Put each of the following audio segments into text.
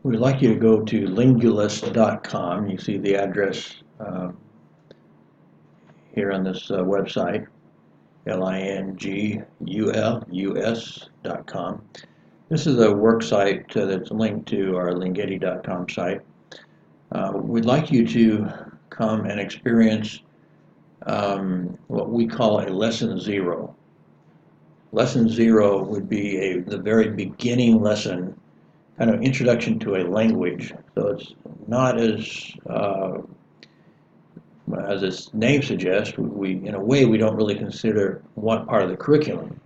We'd like you to go to lingualist.com. You see the address here on this website, linguls.com. This is a work site that's linked to our Linghetti.com site. We'd like you to come and experience what we call a lesson zero. Lesson zero would be the very beginning lesson, kind of introduction to a language. So it's not as its name suggests, in a way we don't really consider one part of the curriculum.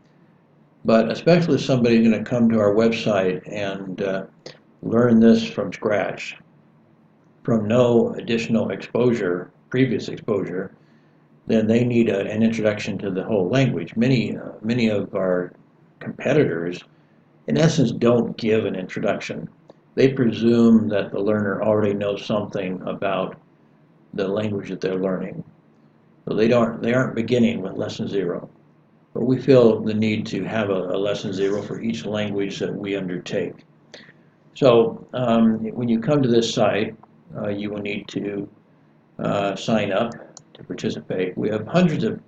But especially if somebody's going to come to our website and learn this from scratch, from no additional exposure, previous exposure, then they need an introduction to the whole language. Many of our competitors, in essence, don't give an introduction. They presume that the learner already knows something about the language that they're learning. So they aren't beginning with lesson zero. But we feel the need to have a lesson zero for each language that we undertake. So when you come to this site, you will need to sign up to participate. We have hundreds of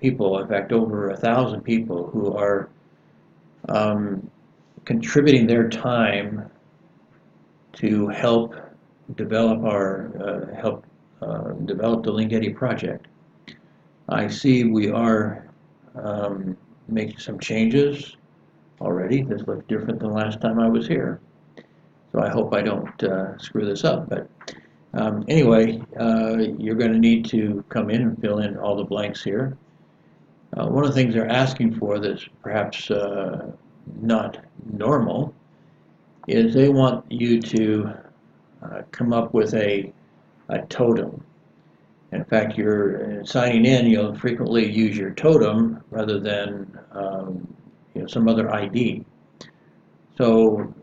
people, in fact over 1,000 people, who are contributing their time to help develop develop the Linghetti Project. I see we are making some changes already. This looks different than last time I was here. So I hope I don't screw this up. But anyway, you're going to need to come in and fill in all the blanks here. One of the things they're asking for that's perhaps not normal is they want you to come up with a totem. In fact, you're signing in, you'll frequently use your totem rather than some other ID. So,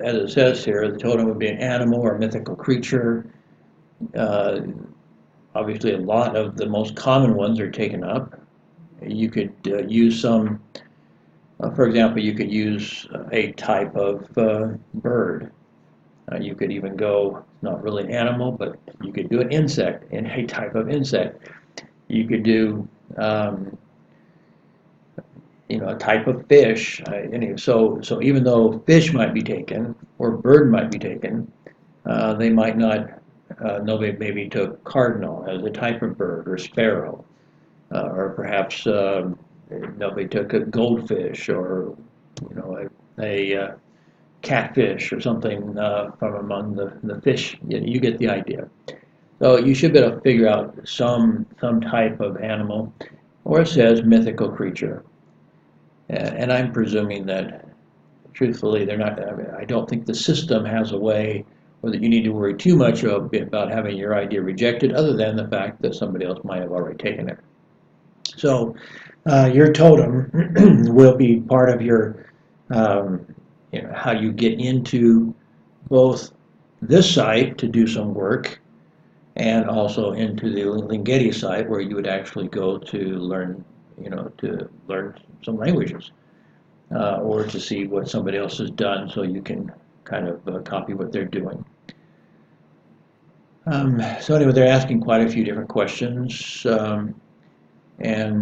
as it says here, the totem would be an animal or mythical creature. Obviously, a lot of the most common ones are taken up. You could use some, for example, you could use a type of bird. You could even go, not really an animal, but you could do an insect, in a type of insect. You could do, a type of fish. So even though fish might be taken or bird might be taken, they might not. Nobody maybe took cardinal as a type of bird, or sparrow, or perhaps nobody took a goldfish, or a catfish or something from among the fish. You get the idea. So you should be able to figure out some type of animal, or it says mythical creature. And I'm presuming that, truthfully, they're not. I don't think the system has a way where that you need to worry too much about having your idea rejected, other than the fact that somebody else might have already taken it. So your totem will be part of your how you get into both this site to do some work, and also into the Linghetti site where you would actually go to learn, some languages, or to see what somebody else has done, so you can kind of copy what they're doing. So anyway, they're asking quite a few different questions, and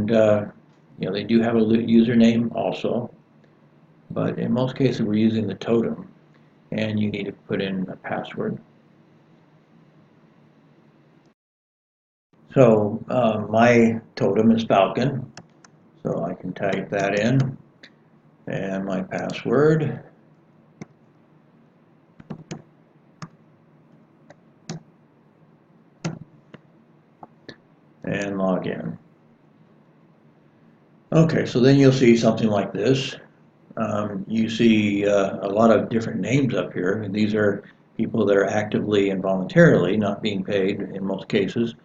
they do have a username also. But in most cases, we're using the totem, and you need to put in a password. So my totem is Falcon, so I can type that in, and my password. And log in. Okay, so then you'll see something like this. You see a lot of different names up here. These are people that are actively and voluntarily, not being paid in most cases,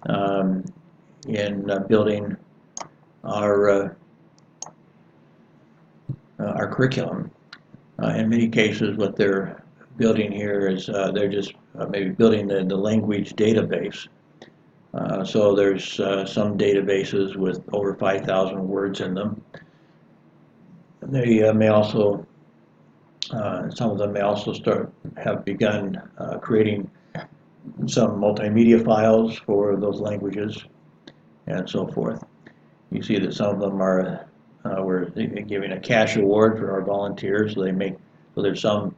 in building our curriculum. In many cases, what they're building here is they're just maybe building the language database. So there's some databases with over 5,000 words in them. They may also Some of them may also have begun creating some multimedia files for those languages and so forth. You see that some of them are we're giving a cash award for our volunteers, so so there's some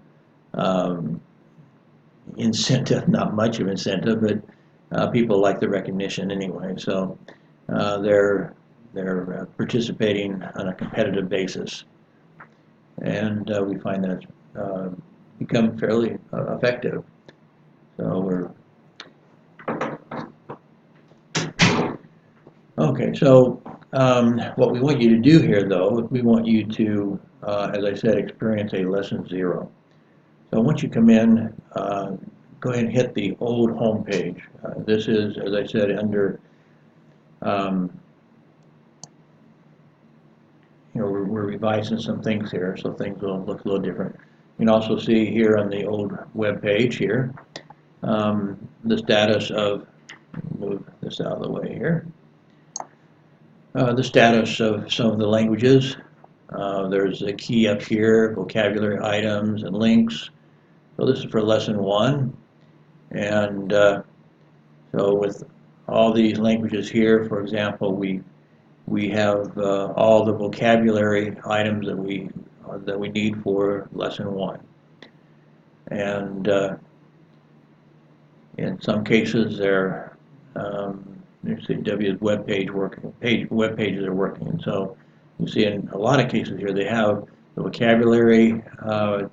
incentive, not much of incentive, but people like the recognition anyway. So they're participating on a competitive basis, and we find that become fairly effective. So we're okay. So what we want you to do here, though, we want you to, as I said, experience a lesson 0. So once you come in, go ahead and hit the old home page. This is, as I said, under, we're revising some things here, so things will look a little different. You can also see here on the old web page here, the status of, move this out of the way here, the status of some of the languages. There's a key up here, vocabulary items and links. So this is for lesson 1. And so with all these languages here, for example, we have all the vocabulary items that we need for lesson 1. And in some cases, they're you see W's web pages are working. And so you see in a lot of cases here, they have the vocabulary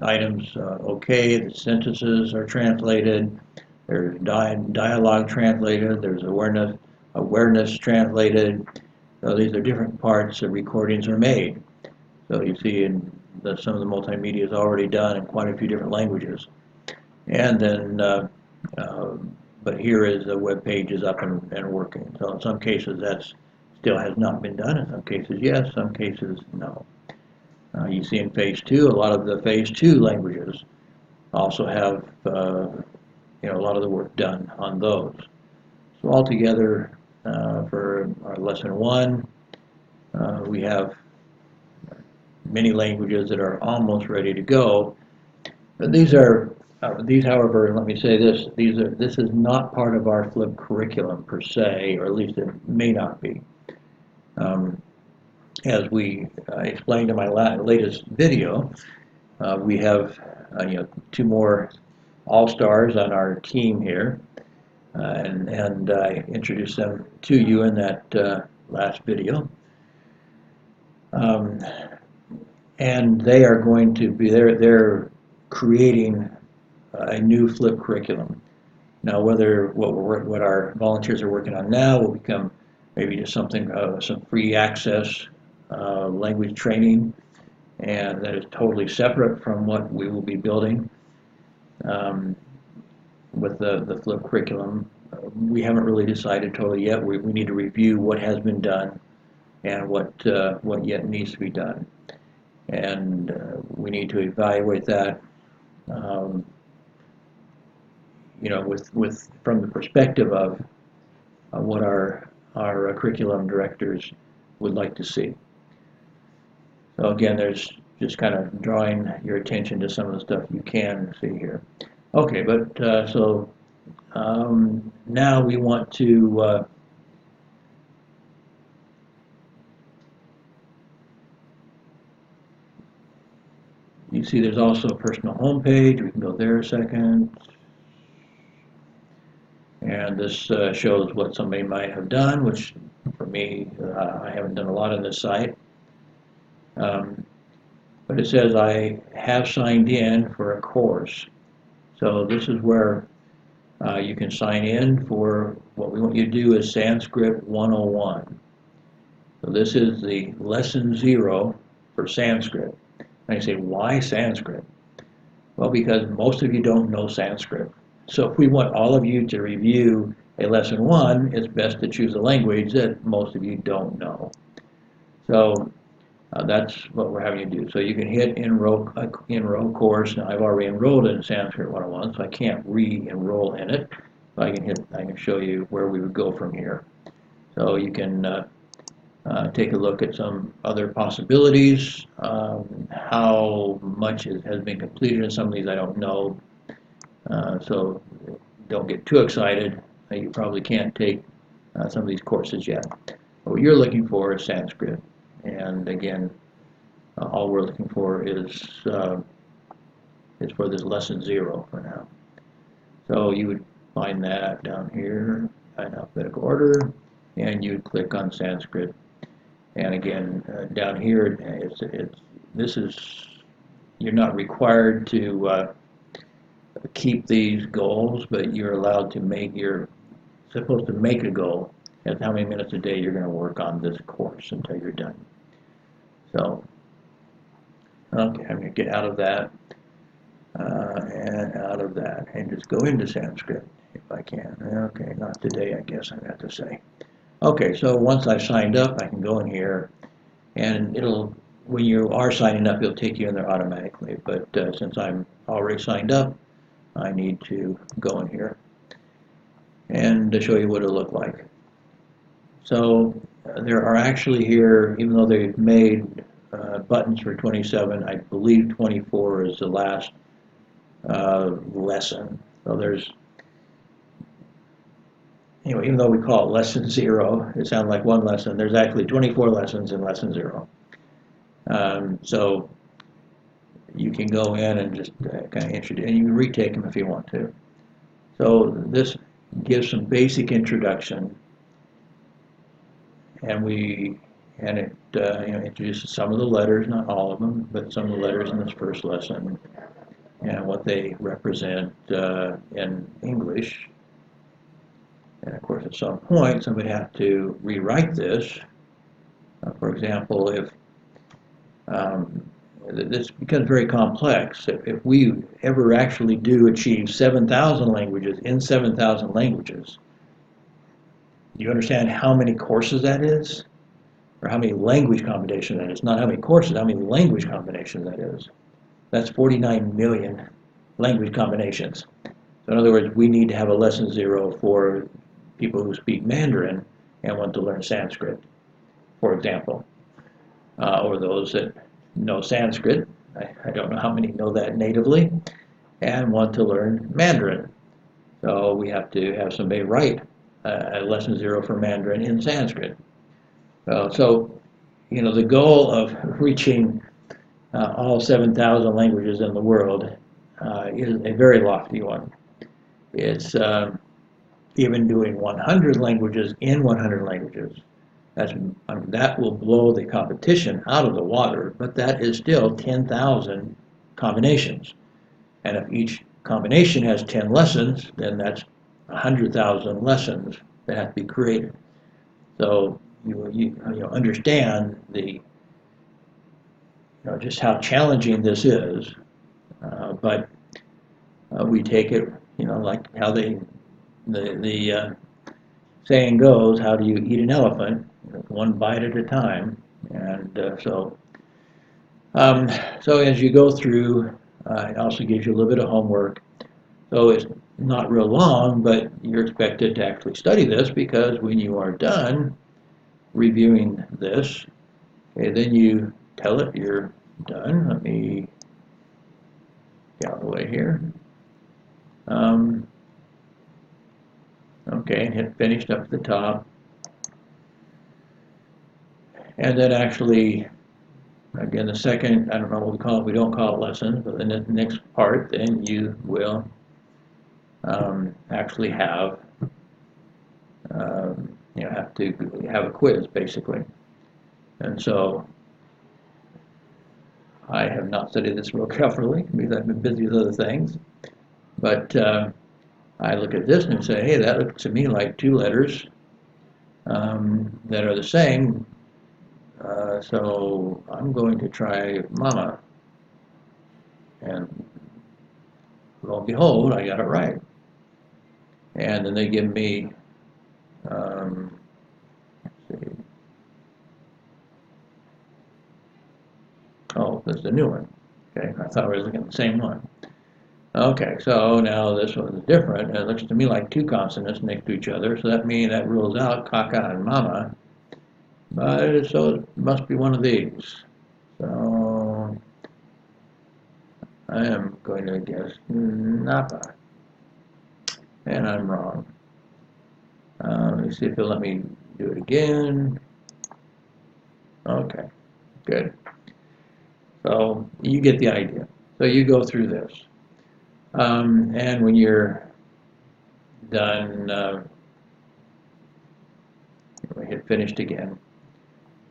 items okay, the sentences are translated, there's dialogue translated, there's awareness translated. So these are different parts of recordings are made. So you see some of the multimedia is already done in quite a few different languages. And then, but here is the web page is up and working. So in some cases that still has not been done. In some cases yes, some cases no. You see in phase 2, a lot of the phase 2 languages also have a lot of the work done on those. So altogether, for our lesson 1, we have many languages that are almost ready to go. But these, however, let me say this: this is not part of our flipped curriculum per se, or at least it may not be. As we explained in my latest video, we have 2 more all-stars on our team here, and I introduced them to you in that last video. And they are going to be they're creating a new flipped curriculum. Now, whether what our volunteers are working on now will become maybe just something some free access language training, and that is totally separate from what we will be building with the flipped curriculum. We haven't really decided totally yet. We need to review what has been done and what yet needs to be done, and we need to evaluate that. With from the perspective of what our curriculum directors would like to see. So again, there's just kind of drawing your attention to some of the stuff you can see here. Okay, but so now we want to you see there's also a personal home page. We can go there a second. And this shows what somebody might have done, which for me, I haven't done a lot on this site. But it says I have signed in for a course. So this is where you can sign in for what we want you to do is Sanskrit 101. So this is the lesson 0 for Sanskrit. And I say, why Sanskrit? Well, because most of you don't know Sanskrit. So if we want all of you to review a lesson 1, it's best to choose a language that most of you don't know. So that's what we're having you do. So you can hit enroll course. Now I've already enrolled in Sanskrit 101, so I can't re-enroll in it. But I can show you where we would go from here. So you can take a look at some other possibilities. How much has been completed in some of these, I don't know. So don't get too excited. You probably can't take some of these courses yet. But what you're looking for is Sanskrit. And again, all we're looking for is for this lesson 0 for now. So you would find that down here in alphabetical order, and you'd click on Sanskrit. And again, down here, you're not required to keep these goals, but you're allowed to you're supposed to make a goal as how many minutes a day you're going to work on this course until you're done. So, okay, I'm going to get out of that and out of that and just go into Sanskrit if I can. Okay, not today, I guess I have to say. Okay, so once I've signed up, I can go in here, and when you are signing up, it'll take you in there automatically. But since I'm already signed up, I need to go in here and to show you what it'll look like. So there are actually here, even though they've made buttons for 27, I believe 24 is the last lesson. So there's, anyway, even though we call it lesson 0, it sounds like one lesson, there's actually 24 lessons in lesson 0. So you can go in and just kind of introduce, and you can retake them if you want to. So this gives some basic introduction, and it introduces some of the letters, not all of them, but some of the letters in this first lesson and what they represent in English. And of course, at some point, somebody has to rewrite this. For example, if this becomes very complex, if we ever actually do achieve 7,000 languages in 7,000 languages, do you understand how many courses that is? Or how many language combinations that is? Not how many courses, how many language combinations that is. That's 49 million language combinations. So in other words, we need to have a lesson 0 for people who speak Mandarin and want to learn Sanskrit, for example. Or those that know Sanskrit, I don't know how many know that natively, and want to learn Mandarin. So we have to have somebody write a lesson 0 for Mandarin in Sanskrit. So, the goal of reaching all 7,000 languages in the world is a very lofty one. It's even doing 100 languages in 100 languages. That will blow the competition out of the water, but that is still 10,000 combinations. And if each combination has 10 lessons, then that's 100,000 lessons that have to be created. So you understand just how challenging this is, but we take it, like how the saying goes, how do you eat an elephant? One bite at a time. And so as you go through, it also gives you a little bit of homework. So it's not real long, but you're expected to actually study this, because when you are done reviewing this, okay, then you tell it you're done. Let me get out of the way here. Okay, and hit finished up at the top. And then actually, again, the second, I don't know what we call it, we don't call it lessons, but then the next part, then you will actually have to have a quiz, basically. And so I have not studied this real carefully because I've been busy with other things. But I look at this and say, hey, that looks to me like 2 letters that are the same. So I'm going to try mama. And lo and behold, I got it right. And then they give me, let's see. Oh, this is the new one. Okay, I thought we were looking at the same one. Okay, so now this one is different. It looks to me like 2 consonants next to each other, so that means that rules out caca and mama. So it must be one of these. So I am going to guess Napa, and I'm wrong. Let me see if it'll let me do it again. Okay, good. So you get the idea. So you go through this. And when you're done, hit finished again,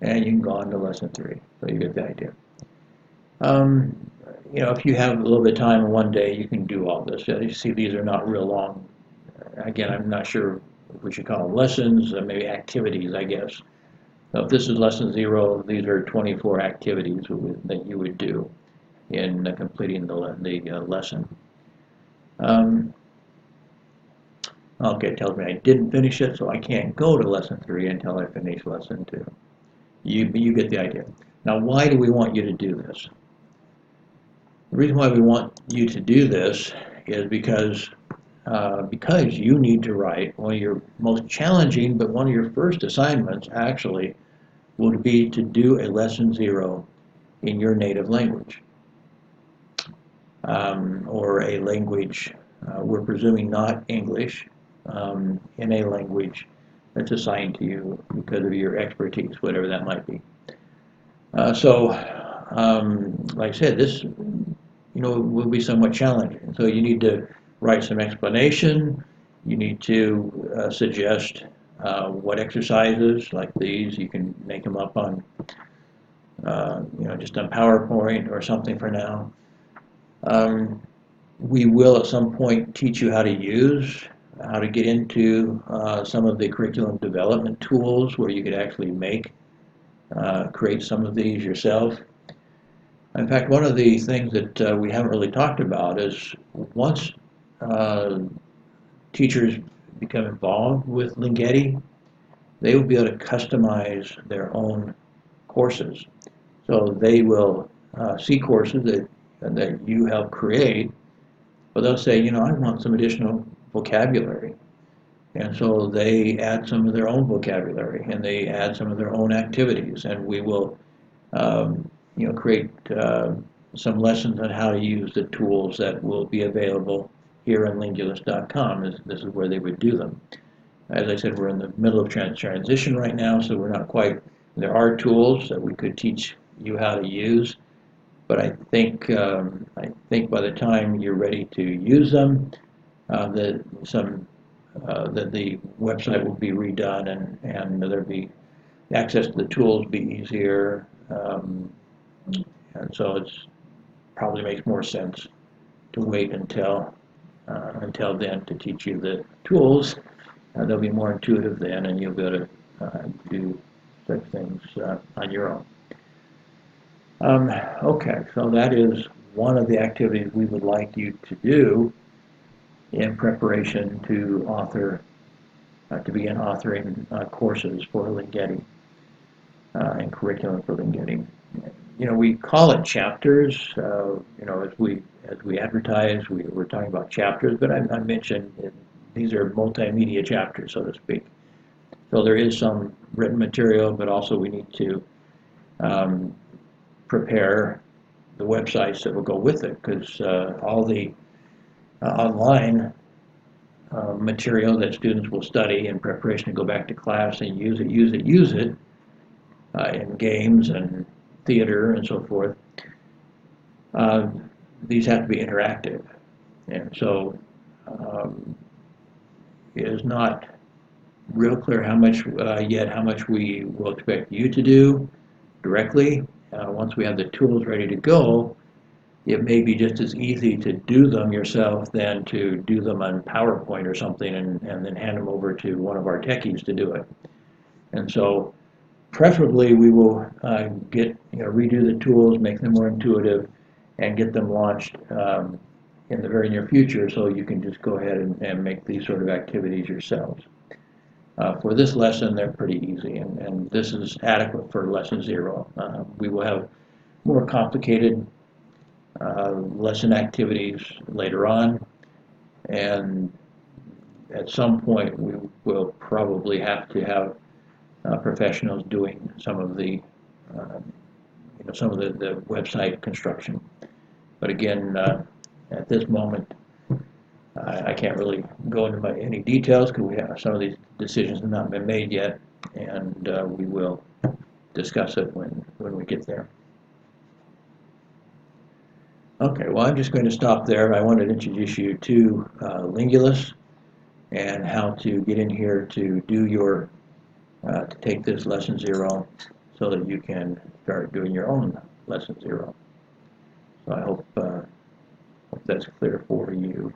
and you can go on to lesson 3. So you get the idea. Um, if you have a little bit of time in one day, you can do all this. You see, these are not real long. Again, I'm not sure if we should call them lessons, maybe activities, I guess. So if this is lesson 0, these are 24 activities that you would do in completing the lesson. Okay, it tells me I didn't finish it, so I can't go to lesson 3 until I finish lesson 2. You get the idea. Now, why do we want you to do this? The reason why we want you to do this is because you need to write one of your most challenging, but one of your first assignments actually would be to do a lesson 0 in your native language, or a language, we're presuming not English, in a language that's assigned to you because of your expertise, whatever that might be. Like I said, this will be somewhat challenging. So you need to write some explanation. You need to suggest what exercises like these. You can make them up on, just on PowerPoint or something for now. We will at some point teach you how to get into some of the curriculum development tools where you could actually create some of these yourself. In fact, one of the things that we haven't really talked about is once teachers become involved with Linghetti, they will be able to customize their own courses. So they will see courses that you help create, but they'll say, I want some additional vocabulary. And so they add some of their own vocabulary and they add some of their own activities, and we will create some lessons on how to use the tools that will be available here on Linguist.com. This is where they would do them. As I said, we're in the middle of transition right now, so we're not quite. There are tools that we could teach you how to use, but I think by the time you're ready to use them, that the website will be redone, and there'll be access to the tools be easier. And so it's probably makes more sense to wait until then to teach you the tools. They'll be more intuitive then, and you'll be able to do such things on your own. Okay, so that is one of the activities we would like you to do in preparation to begin authoring courses for Linghetti and curriculum for Linghetti. We call it chapters. As we advertise, we're talking about chapters, but I mentioned these are multimedia chapters, so to speak. So there is some written material, but also we need to prepare the websites that will go with it, because all the online material that students will study in preparation to go back to class and use it in games and theater and so forth. These have to be interactive, and so it is not real clear how much we will expect you to do directly. Once we have the tools ready to go, it may be just as easy to do them yourself than to do them on PowerPoint or something and then hand them over to one of our techies to do it. And so preferably we will redo the tools, make them more intuitive, and get them launched in the very near future, so you can just go ahead and make these sort of activities yourselves. For this lesson, they're pretty easy, and this is adequate for lesson 0. We will have more complicated lesson activities later on, and at some point we will probably have to have professionals doing some of the some of the website construction. But again, at this moment, I can't really go into any details because we have some of these decisions have not been made yet, and we will discuss it when we get there. Okay, well, I'm just going to stop there. I wanted to introduce you to Lingulus and how to get in here to do your to take this lesson 0 so that you can start doing your own lesson 0. So I hope that's clear for you.